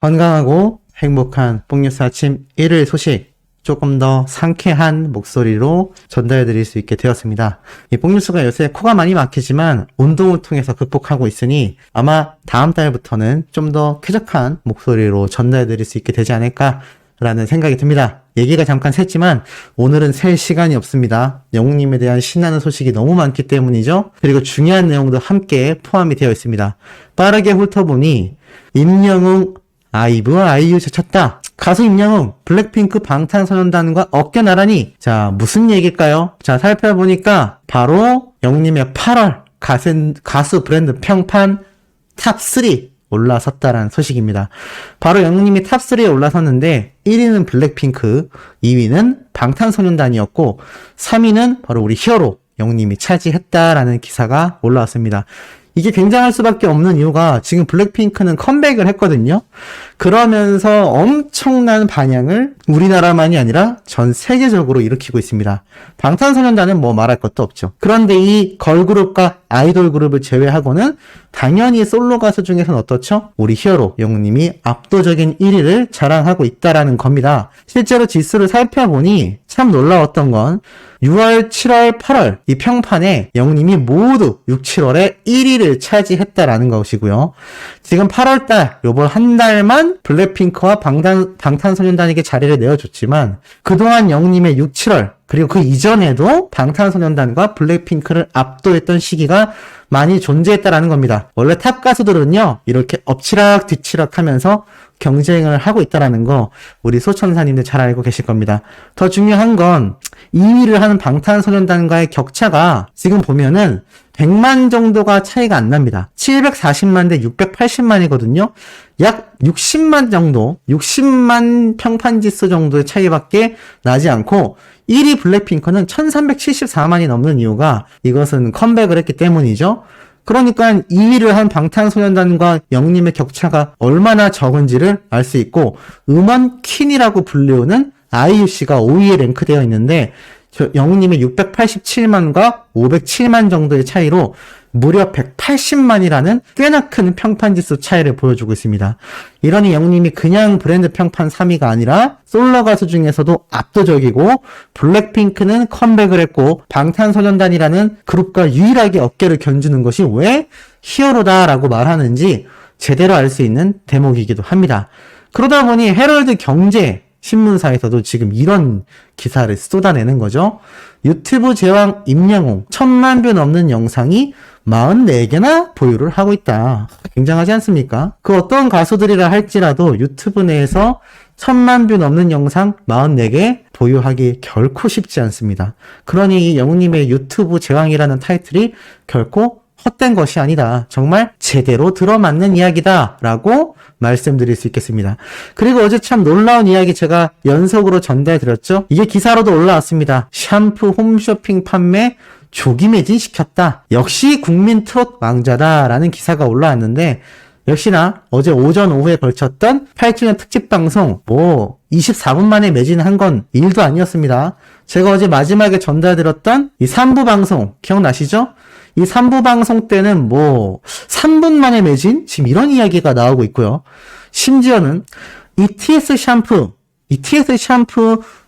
건강하고 행복한 뽕뉴스 아침 일요일 소식 조금 더 상쾌한 목소리로 전달해드릴 수 있게 되었습니다. 이 뽕뉴스가 요새 코가 많이 막히지만 운동을 통해서 극복하고 있으니 아마 다음 달부터는 좀 더 쾌적한 목소리로 전달해드릴 수 있게 되지 않을까라는 생각이 듭니다. 얘기가 잠깐 샜지만 오늘은 셀 시간이 없습니다. 영웅님에 대한 신나는 소식이 너무 많기 때문이죠. 그리고 중요한 내용도 함께 포함이 되어 있습니다. 빠르게 훑어보니 임영웅 아이브와 아이유 제쳤다. 가수 임영웅 블랙핑크 방탄소년단과 어깨 나란히. 자, 무슨 얘기일까요? 자, 살펴보니까 바로 영웅님의 8월 가수 브랜드 평판 탑3 올라섰다라는 소식입니다. 바로 영웅님이 탑3에 올라섰는데 1위는 블랙핑크, 2위는 방탄소년단이었고 3위는 바로 우리 히어로 영웅님이 차지했다라는 기사가 올라왔습니다. 이게 굉장할 수밖에 없는 이유가 지금 블랙핑크는 컴백을 했거든요. 그러면서 엄청난 반향을 우리나라만이 아니라 전 세계적으로 일으키고 있습니다. 방탄소년단은 뭐 말할 것도 없죠. 그런데 이 걸그룹과 아이돌 그룹을 제외하고는 당연히 솔로 가수 중에서는 어떻죠? 우리 히어로 영웅님이 압도적인 1위를 자랑하고 있다라는 겁니다. 실제로 지수를 살펴보니 참 놀라웠던 건 6월, 7월, 8월 이 평판에 영웅님이 모두 6, 7월에 1위를 차지했다라는 것이고요. 지금 8월달 요번 한 달만 블랙핑크와 방탄소년단에게 자리를 내어줬지만 그동안 영웅님의 6, 7월 그리고 그 이전에도 방탄소년단과 블랙핑크를 압도했던 시기가 많이 존재했다라는 겁니다. 원래 탑 가수들은요, 이렇게 엎치락 뒤치락 하면서 경쟁을 하고 있다라는 거 우리 소천사님들 잘 알고 계실 겁니다. 더 중요한 건 2위를 하는 방탄소년단과의 격차가 지금 보면은 100만 정도가 차이가 안 납니다. 740만 대 680만이거든요. 약 60만 정도, 60만 평판지수 정도의 차이밖에 나지 않고 1위 블랙핑크는 1374만이 넘는 이유가 이것은 컴백을 했기 때문이죠. 그러니까 2위를 한 방탄소년단과 영웅님의 격차가 얼마나 적은지를 알 수 있고 음원 퀸이라고 불리우는 아이유 씨가 5위에 랭크되어 있는데 영웅님의 687만과 507만 정도의 차이로 무려 180만이라는 꽤나 큰 평판지수 차이를 보여주고 있습니다. 이러니 영웅님이 그냥 브랜드 평판 3위가 아니라 솔로 가수 중에서도 압도적이고 블랙핑크는 컴백을 했고 방탄소년단이라는 그룹과 유일하게 어깨를 견주는 것이 왜 히어로다라고 말하는지 제대로 알 수 있는 대목이기도 합니다. 그러다 보니 헤럴드 경제 신문사에서도 지금 이런 기사를 쏟아내는 거죠. 유튜브 제왕 임영웅 1000만 뷰 넘는 영상이 44개나 보유를 하고 있다. 굉장하지 않습니까? 그 어떤 가수들이라 할지라도 유튜브 내에서 1000만 뷰 넘는 영상 44개 보유하기 결코 쉽지 않습니다. 그러니 이 영웅님의 유튜브 제왕이라는 타이틀이 결코 헛된 것이 아니다. 정말 제대로 들어맞는 이야기다 라고 말씀드릴 수 있겠습니다. 그리고 어제 참 놀라운 이야기 제가 연속으로 전달드렸죠. 이게 기사로도 올라왔습니다. 샴푸 홈쇼핑 판매 조기 매진시켰다. 역시 국민 트롯 왕자다 라는 기사가 올라왔는데 역시나 어제 오전 오후에 걸쳤던 8주년 특집 방송 24분 만에 매진한 건 일도 아니었습니다. 제가 어제 마지막에 전달드렸던 이 3부 방송 기억나시죠? 이 3부 방송 때는 3분 만에 매진? 지금 이런 이야기가 나오고 있고요. 심지어는 이 TS 샴푸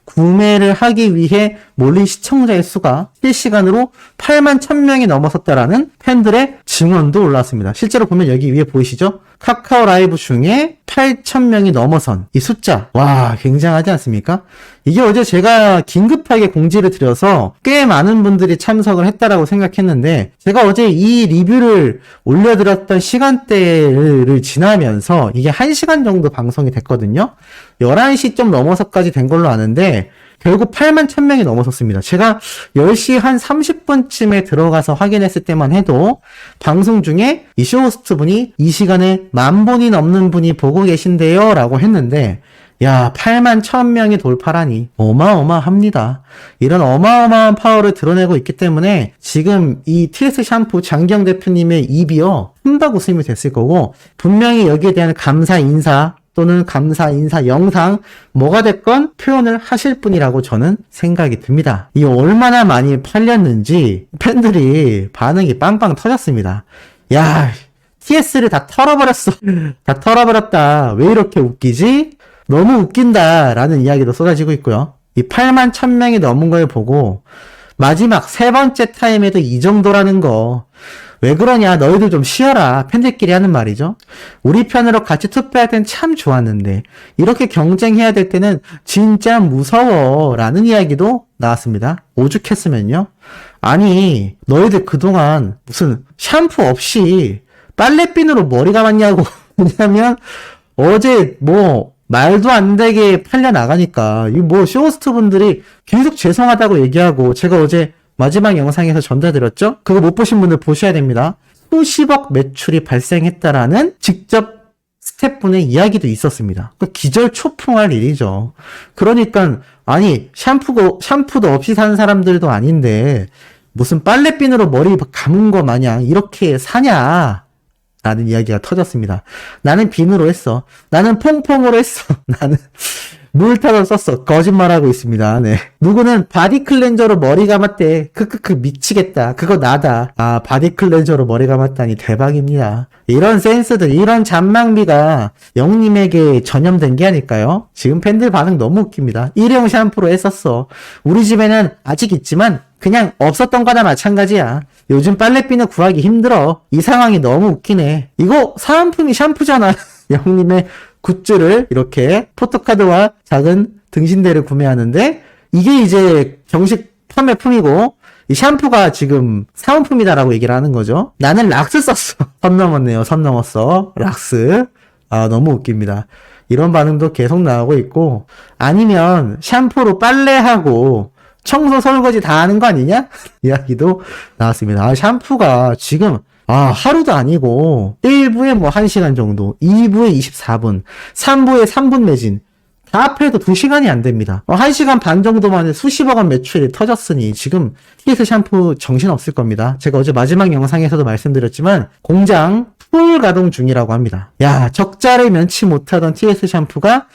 구매를 하기 위해 몰린 시청자의 수가 실시간으로 8만 1000명이 넘어섰다라는 팬들의 증언도 올라왔습니다. 실제로 보면 여기 위에 보이시죠? 카카오 라이브 중에 8,000명이 넘어선 이 숫자. 와, 굉장하지 않습니까? 이게 어제 제가 긴급하게 공지를 드려서 꽤 많은 분들이 참석을 했다라고 생각했는데 제가 어제 이 리뷰를 올려드렸던 시간대를 지나면서 이게 1시간 정도 방송이 됐거든요. 11시 좀 넘어서까지 된 걸로 아는데 결국 8만 1000명이 넘어섰습니다. 제가 10시 한 30분쯤에 들어가서 확인했을 때만 해도 방송 중에 이 쇼호스트 분이 이 시간에 10,000분이 넘는 분이 보고 계신데요 라고 했는데 야, 8만 1000명이 돌파라니 어마어마합니다. 이런 어마어마한 파워를 드러내고 있기 때문에 지금 이 TS 샴푸 장기영 대표님의 입이요 흠박 웃음이 됐을 거고 분명히 여기에 대한 감사 인사 또는 감사 인사 영상 뭐가 됐건 표현을 하실 분이라고 저는 생각이 듭니다. 이 얼마나 많이 팔렸는지 팬들이 반응이 빵빵 터졌습니다. 야, TS를 다 털어버렸어. 다 털어버렸다. 왜 이렇게 웃기지? 너무 웃긴다. 라는 이야기도 쏟아지고 있고요. 이 8만 1000명이 넘은 걸 보고 마지막 세 번째 타임에도 이 정도라는 거. 왜 그러냐? 너희들 좀 쉬어라. 팬들끼리 하는 말이죠. 우리 편으로 같이 투표할 땐 참 좋았는데 이렇게 경쟁해야 될 때는 진짜 무서워. 라는 이야기도 나왔습니다. 오죽했으면요. 아니 너희들 그동안 무슨 샴푸 없이 빨래비누로 머리 감았냐고. 왜냐면 어제 뭐 말도 안 되게 팔려나가니까 이 뭐 쇼호스트 분들이 계속 죄송하다고 얘기하고 제가 어제 마지막 영상에서 전달드렸죠? 그거 못 보신 분들 보셔야 됩니다. 수십억 매출이 발생했다라는 직접 스태프분의 이야기도 있었습니다. 기절초풍할 일이죠. 그러니까 아니 샴푸도 없이 사는 사람들도 아닌데 무슨 빨래비누로 머리 감은 거 마냥 이렇게 사냐? 라는 이야기가 터졌습니다. 나는 비누로 했어. 나는 퐁퐁으로 했어. 나는 물타로 썼어. 거짓말하고 있습니다. 네. 누구는 바디 클렌저로 머리 감았대. 미치겠다. 그거 나다. 아, 바디 클렌저로 머리 감았다니 대박입니다. 이런 센스들, 이런 잔망비가 영님에게 전염된 게 아닐까요? 지금 팬들 반응 너무 웃깁니다. 일회용 샴푸로 했었어. 우리 집에는 아직 있지만 그냥 없었던 거나 마찬가지야. 요즘 빨래비누 구하기 힘들어. 이 상황이 너무 웃기네. 이거 사은품이 샴푸잖아. 영님의 굿즈를 이렇게 포토카드와 작은 등신대를 구매하는데 이게 이제 정식 판매품이고 이 샴푸가 지금 사은품이다라고 얘기를 하는 거죠. 나는 락스 썼어. 선 넘었네요. 선 넘었어. 락스. 아, 너무 웃깁니다. 이런 반응도 계속 나오고 있고 아니면 샴푸로 빨래하고 청소 설거지 다 하는 거 아니냐? 이야기도 나왔습니다. 아, 샴푸가 지금 하루도 아니고 1부에 뭐 1시간 정도, 2부에 24분, 3부에 3분 매진 다 합해도 2시간이 안 됩니다. 1시간 반 정도 만에 수십억 원 매출이 터졌으니 지금 TS 샴푸 정신없을 겁니다. 제가 어제 마지막 영상에서도 말씀드렸지만 공장 풀 가동 중이라고 합니다. 야, 적자를 면치 못하던 TS 샴푸가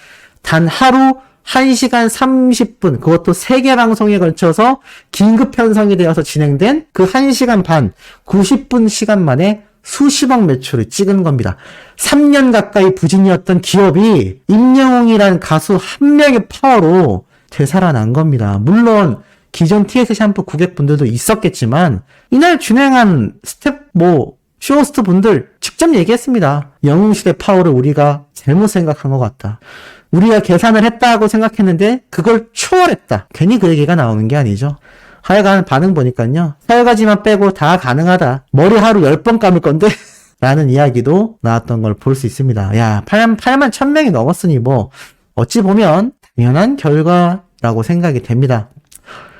단 하루 1시간 30분, 그것도 3개 방송에 걸쳐서 긴급 편성이 되어서 진행된 그 1시간 반, 90분 시간 만에 수십억 매출을 찍은 겁니다. 3년 가까이 부진이었던 기업이 임영웅이란 가수 한 명의 파워로 되살아난 겁니다. 물론 기존 TS 샴푸 고객분들도 있었겠지만 이날 진행한 쇼호스트 분들 직접 얘기했습니다. 영웅시대 파워를 우리가 잘못 생각한 것 같다. 우리가 계산을 했다고 생각했는데 그걸 초월했다. 괜히 그 얘기가 나오는 게 아니죠. 하여간 반응 보니까요. 설거지만 빼고 다 가능하다. 머리 하루 10번 감을 건데 라는 이야기도 나왔던 걸 볼 수 있습니다. 야, 8만 1000명이 넘었으니 뭐 어찌 보면 당연한 결과라고 생각이 됩니다.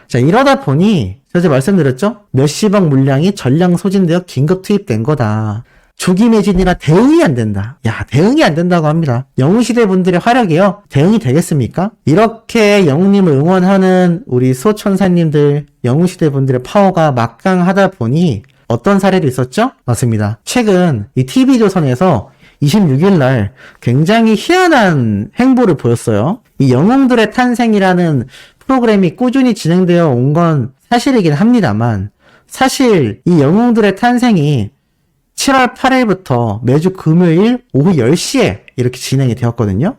자, 이러다 보니 제가 말씀드렸죠? 몇십억 물량이 전량 소진되어 긴급 투입된 거다. 조기 매진이라 대응이 안 된다. 야, 대응이 안 된다고 합니다. 영웅시대 분들의 활약이요. 대응이 되겠습니까? 이렇게 영웅님을 응원하는 우리 수호천사님들, 영웅시대 분들의 파워가 막강하다 보니 어떤 사례도 있었죠? 맞습니다. 최근 이 TV조선에서 26일 날 굉장히 희한한 행보를 보였어요. 이 영웅들의 탄생이라는 프로그램이 꾸준히 진행되어 온 건 사실이긴 합니다만 사실 이 영웅들의 탄생이 7월 8일부터 매주 금요일 오후 10시에 이렇게 진행이 되었거든요.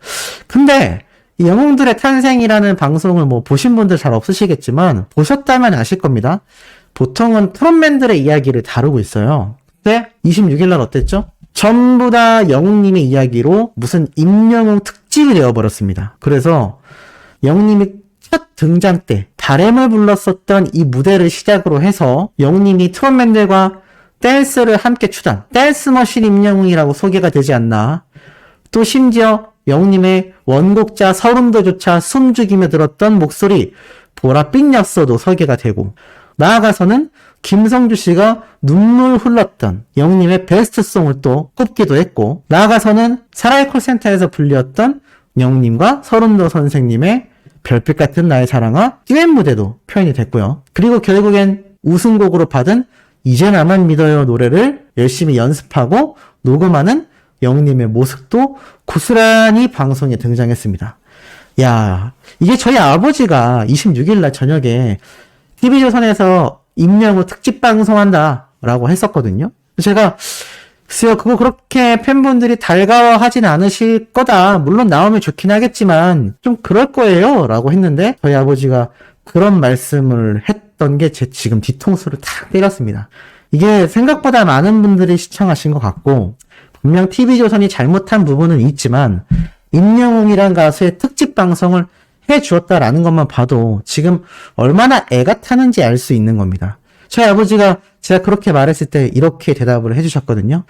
근데 이 영웅들의 탄생이라는 방송을 뭐 보신 분들 잘 없으시겠지만 보셨다면 아실 겁니다. 보통은 트롯맨들의 이야기를 다루고 있어요. 근데 26일날 어땠죠? 전부 다 영웅님의 이야기로 무슨 임영웅 특집이 되어버렸습니다. 그래서 영웅님이 첫 등장 때 바램을 불렀었던 이 무대를 시작으로 해서 영웅님이 트롯맨들과 댄스를 함께 추단, 댄스머신 임영웅이라고 소개가 되지 않나. 또 심지어 영웅님의 원곡자 서른도조차 숨죽이며 들었던 목소리 보랏빛 엽서도 소개가 되고 나아가서는 김성주 씨가 눈물 흘렀던 영웅님의 베스트송을 또 꼽기도 했고 나아가서는 사라이 콜센터에서 불렸던 영웅님과 서른도 선생님의 별빛 같은 나의 사랑아 듀엣 무대도 표현이 됐고요. 그리고 결국엔 우승곡으로 받은 이제 나만 믿어요 노래를 열심히 연습하고 녹음하는 영웅님의 모습도 고스란히 방송에 등장했습니다. 야, 이게 저희 아버지가 26일날 저녁에 TV조선에서 임영웅 특집 방송한다 라고 했었거든요. 제가 글쎄요, 그거 그렇게 팬분들이 달가워하진 않으실 거다. 물론 나오면 좋긴 하겠지만 좀 그럴 거예요 라고 했는데 저희 아버지가 그런 말씀을 했던 게 제 지금 뒤통수를 탁 때렸습니다. 이게 생각보다 많은 분들이 시청하신 것 같고 분명 TV조선이 잘못한 부분은 있지만 임영웅이란 가수의 특집 방송을 해주었다라는 것만 봐도 지금 얼마나 애가 타는지 알 수 있는 겁니다. 저희 아버지가 제가 그렇게 말했을 때 이렇게 대답을 해주셨거든요.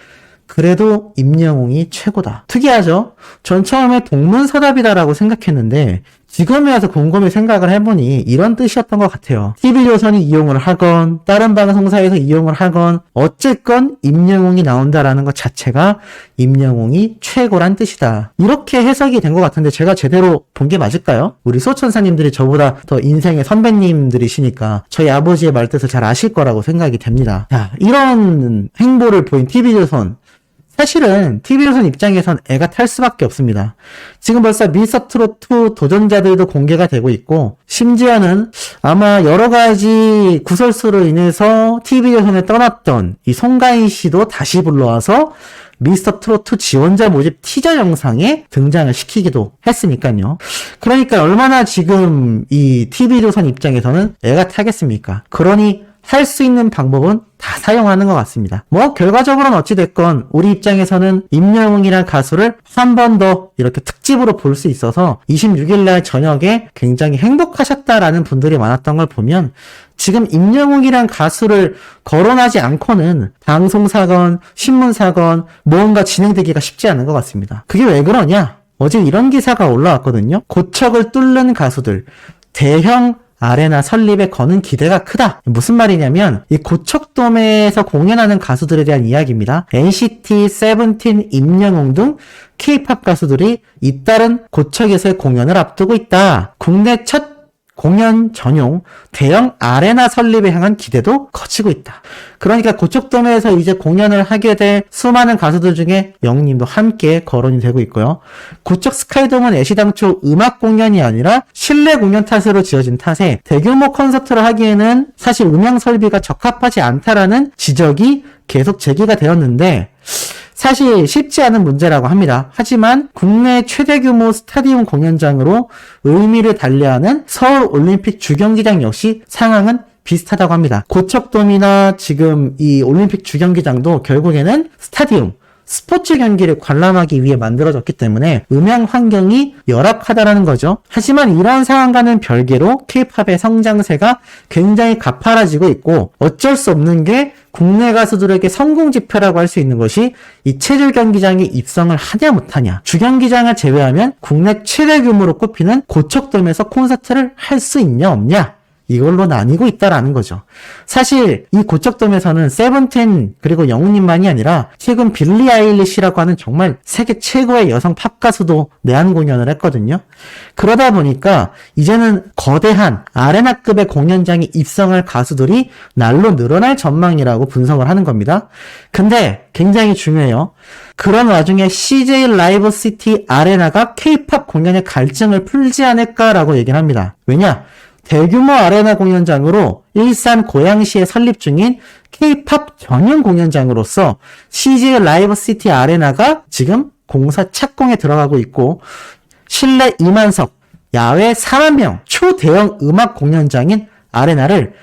그래도 임영웅이 최고다. 특이하죠? 전 처음에 동문서답이다라고 생각했는데 지금에 와서 곰곰이 생각을 해보니 이런 뜻이었던 것 같아요. TV조선이 이용을 하건 다른 방송사에서 이용을 하건 어쨌건 임영웅이 나온다라는 것 자체가 임영웅이 최고란 뜻이다. 이렇게 해석이 된 것 같은데 제가 제대로 본 게 맞을까요? 우리 소천사님들이 저보다 더 인생의 선배님들이시니까 저희 아버지의 말뜻을 잘 아실 거라고 생각이 됩니다. 자, 이런 행보를 보인 TV조선 사실은 TV조선 입장에선 애가 탈 수밖에 없습니다. 지금 벌써 미스터트롯2 도전자들도 공개가 되고 있고 심지어는 아마 여러 가지 구설수로 인해서 TV조선에 떠났던 이 송가인 씨도 다시 불러와서 미스터트롯2 지원자 모집 티저 영상에 등장을 시키기도 했으니까요. 그러니까 얼마나 지금 이 TV조선 입장에서는 애가 타겠습니까? 그러니 할 수 있는 방법은 다 사용하는 것 같습니다. 뭐 결과적으로는 어찌됐건 우리 입장에서는 임영웅이란 가수를 한 번 더 이렇게 특집으로 볼 수 있어서 26일날 저녁에 굉장히 행복하셨다라는 분들이 많았던 걸 보면 지금 임영웅이란 가수를 거론하지 않고는 방송사건, 신문사건 뭔가 진행되기가 쉽지 않은 것 같습니다. 그게 왜 그러냐? 어제 이런 기사가 올라왔거든요. 고척을 뚫는 가수들, 대형 아레나 설립에 거는 기대가 크다. 무슨 말이냐면 이 고척돔에서 공연하는 가수들에 대한 이야기입니다. NCT, 세븐틴, 임영웅 등 K-팝 가수들이 잇따른 고척에서의 공연을 앞두고 있다. 국내 첫 공연 전용 대형 아레나 설립에 향한 기대도 커지고 있다. 그러니까 고척돔에서 이제 공연을 하게 될 수많은 가수들 중에 영웅님도 함께 거론이 되고 있고요. 고척 스카이돔은 애시당초 음악 공연이 아니라 실내 공연 탓으로 지어진 탓에 대규모 콘서트를 하기에는 사실 음향 설비가 적합하지 않다라는 지적이 계속 제기가 되었는데 사실 쉽지 않은 문제라고 합니다. 하지만 국내 최대 규모 스타디움 공연장으로 의미를 달리하는 서울올림픽 주경기장 역시 상황은 비슷하다고 합니다. 고척돔이나 지금 이 올림픽 주경기장도 결국에는 스타디움, 스포츠 경기를 관람하기 위해 만들어졌기 때문에 음향 환경이 열악하다라는 거죠. 하지만 이런 상황과는 별개로 K-팝의 성장세가 굉장히 가파라지고 있고 어쩔 수 없는 게 국내 가수들에게 성공 지표라고 할 수 있는 것이 이 체질 경기장에 입성을 하냐 못하냐. 주경기장을 제외하면 국내 최대 규모로 꼽히는 고척돔에서 콘서트를 할 수 있냐 없냐. 이걸로 나뉘고 있다라는 거죠. 사실 이 고척돔에서는 세븐틴 그리고 영웅님만이 아니라 최근 빌리 아일리시라고 하는 정말 세계 최고의 여성 팝 가수도 내한 공연을 했거든요. 그러다 보니까 이제는 거대한 아레나급의 공연장에 입성할 가수들이 날로 늘어날 전망이라고 분석을 하는 겁니다. 근데 굉장히 중요해요. 그런 와중에 CJ 라이브 시티 아레나가 K-팝 공연의 갈증을 풀지 않을까라고 얘기를 합니다. 왜냐? 대규모 아레나 공연장으로 일산 고양시에 설립 중인 K-팝 전용 공연장으로서 CJ 라이브 시티 아레나가 지금 공사 착공에 들어가고 있고 실내 2만석, 야외 4만 명 초대형 음악 공연장인 아레나를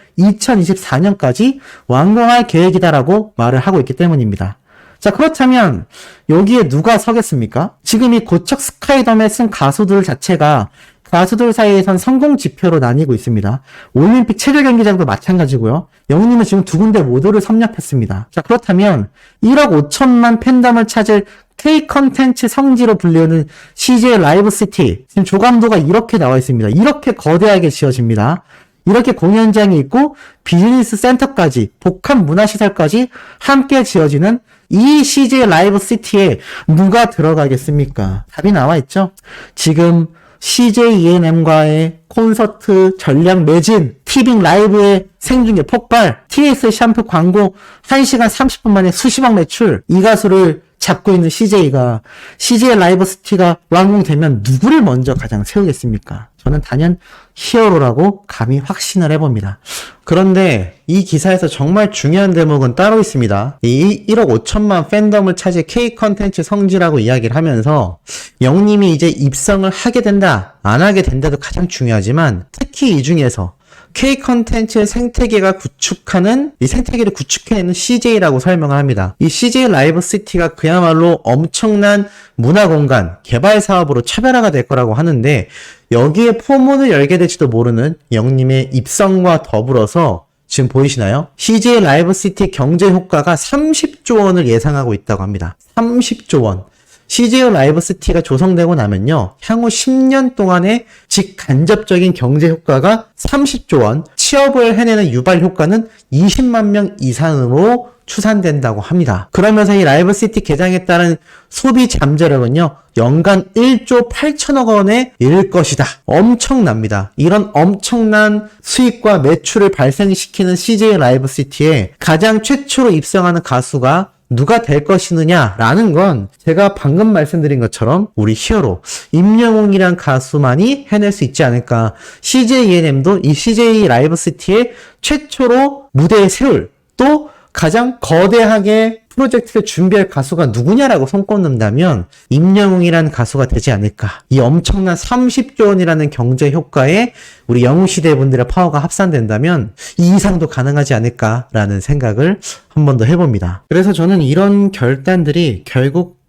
2024년까지 완공할 계획이다라고 말을 하고 있기 때문입니다. 자, 그렇다면 여기에 누가 서겠습니까? 지금 이 고척 스카이돔에 쓴 가수들 자체가 가수들 사이에선 성공 지표로 나뉘고 있습니다. 올림픽 체조 경기장도 마찬가지고요. 영웅님은 지금 두 군데 모두를 섭렵했습니다. 자, 그렇다면 1억 5천만 팬덤을 찾을 K 컨텐츠 성지로 불리우는 CJ 라이브 시티. 지금 조감도가 이렇게 나와 있습니다. 이렇게 거대하게 지어집니다. 이렇게 공연장이 있고 비즈니스 센터까지 복합 문화시설까지 함께 지어지는 이 CJ 라이브 시티에 누가 들어가겠습니까? 답이 나와 있죠. 지금 CJ ENM과의 콘서트 전략 매진, 티빙 라이브의 생중계 폭발, TS 샴푸 광고 1시간 30분 만에 수십억 매출, 이 가수를 잡고 있는 CJ가 CJ 라이버시티가 완공되면 누구를 먼저 가장 세우겠습니까? 저는 단연 히어로라고 감히 확신을 해봅니다. 그런데 이 기사에서 정말 중요한 대목은 따로 있습니다. 이 1억 5천만 팬덤을 차지해 K 컨텐츠 성지라고 이야기를 하면서 영님이 이제 입성을 하게 된다, 안 하게 된다도 가장 중요하지만 특히 이 중에서 K 컨텐츠의 생태계가 구축하는, 이 생태계를 구축해내는 CJ라고 설명을 합니다. 이 CJ 라이버시티가 그야말로 엄청난 문화 공간, 개발 사업으로 차별화가 될 거라고 하는데, 여기에 포문을 열게 될지도 모르는 영님의 입성과 더불어서 지금 보이시나요? CJ 라이버시티 경제 효과가 30조 원을 예상하고 있다고 합니다. 30조 원. CJ 라이버시티가 조성되고 나면요, 향후 10년 동안의 직간접적인 경제 효과가 30조 원, 취업을 해내는 유발 효과는 20만 명 이상으로 추산된다고 합니다. 그러면서 이 라이버시티 개장에 따른 소비 잠재력은요, 연간 1조 8천억 원에 이를 것이다. 엄청납니다. 이런 엄청난 수익과 매출을 발생시키는 CJ 라이버시티에 가장 최초로 입성하는 가수가 누가 될 것이느냐라는 건 제가 방금 말씀드린 것처럼 우리 히어로 임영웅이란 가수만이 해낼 수 있지 않을까. CJ ENM도 이 CJ 라이브시티에 최초로 무대에 세울, 또 가장 거대하게 프로젝트를 준비할 가수가 누구냐라고 손꼽는다면 임영웅이라는 가수가 되지 않을까. 이 엄청난 30조 원이라는 경제 효과에 우리 영웅시대 분들의 파워가 합산된다면 이 이상도 가능하지 않을까라는 생각을 한 번 더 해봅니다. 그래서 저는 이런 결단들이 결국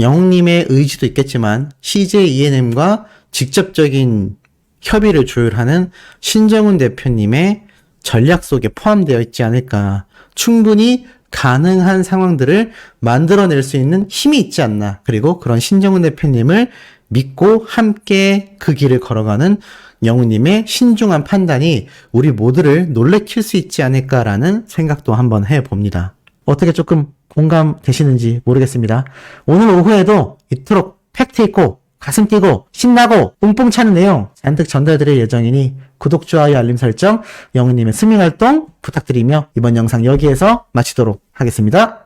영웅님의 의지도 있겠지만 CJ ENM과 직접적인 협의를 조율하는 신정훈 대표님의 전략 속에 포함되어 있지 않을까. 충분히 가능한 상황들을 만들어낼 수 있는 힘이 있지 않나. 그리고 그런 신정훈 대표님을 믿고 함께 그 길을 걸어가는 영웅님의 신중한 판단이 우리 모두를 놀래킬 수 있지 않을까라는 생각도 한번 해봅니다. 어떻게 조금 공감되시는지 모르겠습니다. 오늘 오후에도 이토록 팩트 있고 가슴 뛰고 신나고 뽕뽕 차는 내용 잔뜩 전달드릴 예정이니 구독, 좋아요, 알림 설정, 영웅님의 스밍 활동 부탁드리며 이번 영상 여기에서 마치도록 하겠습니다.